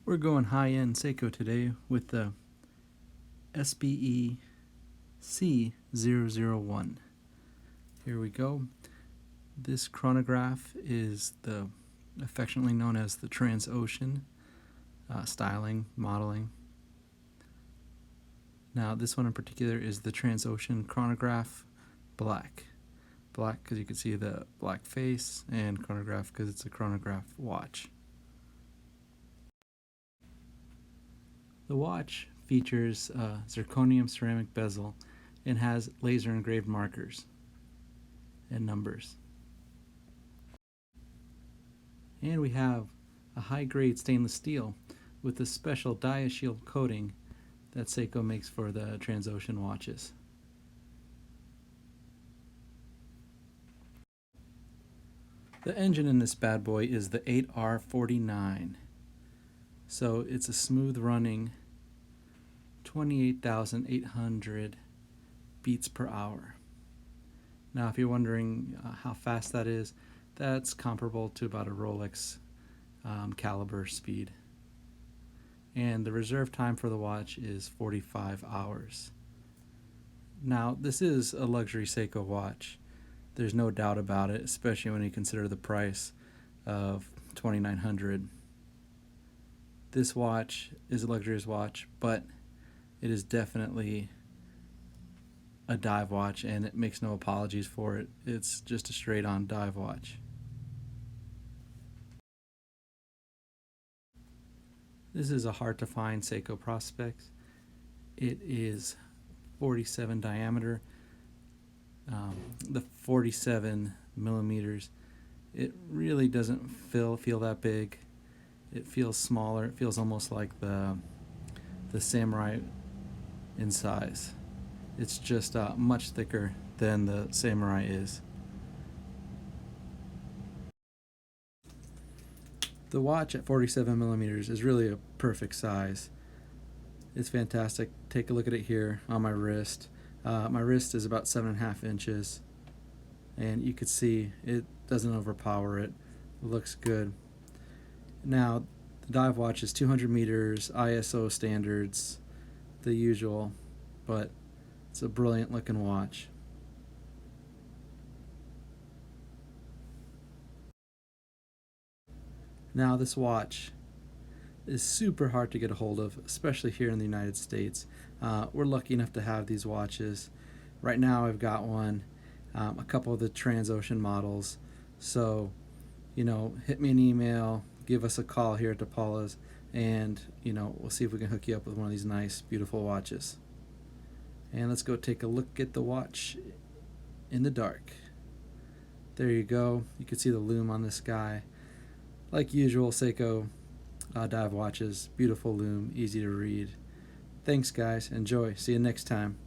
We're going high-end Seiko today with the SBEC001. Here we go. This chronograph is affectionately known as the Transocean styling, modeling. Now this one in particular is the Transocean Chronograph Black. Black because you can see the black face, and chronograph because it's a chronograph watch. The watch features a zirconium ceramic bezel and has laser engraved markers and numbers. And we have a high-grade stainless steel with a special Dia-sheild coating that Seiko makes for the Transocean watches. The engine in this bad boy is the 8R49. So it's a smooth running 28,800 beats per hour. Now if you're wondering how fast that is, that's comparable to about a Rolex calibre speed. And the reserve time for the watch is 45 hours. Now this is a luxury Seiko watch. There's no doubt about it, especially when you consider the price of $2,900. This watch is a luxurious watch, but it is definitely a dive watch, and it makes no apologies for it. It's just a straight-on dive watch. This is a hard-to-find Seiko Prospex. It is 47 diameter. The 47 millimeters, it really doesn't feel that big. It feels smaller. It feels almost like the Samurai in size. It's just much thicker than the Samurai is. The watch at 47 millimeters is really a perfect size. It's fantastic. Take a look at it here on my wrist. My wrist is about 7.5 inches, and you can see it doesn't overpower it. It looks good. Now, the dive watch is 200 meters, ISO standards, the usual, but it's a brilliant looking watch. Now, this watch is super hard to get a hold of, especially here in the United States. We're lucky enough to have these watches. Right now I've got one, a couple of the Transocean models, so hit me an email, give us a call here at DePaula's, and we'll see if we can hook you up with one of these nice beautiful watches. And let's go take a look at the watch in the dark. There you go. You can see the lume on this guy. Like usual, Seiko dive watches, beautiful lume, easy to read. Thanks guys, enjoy, see you next time.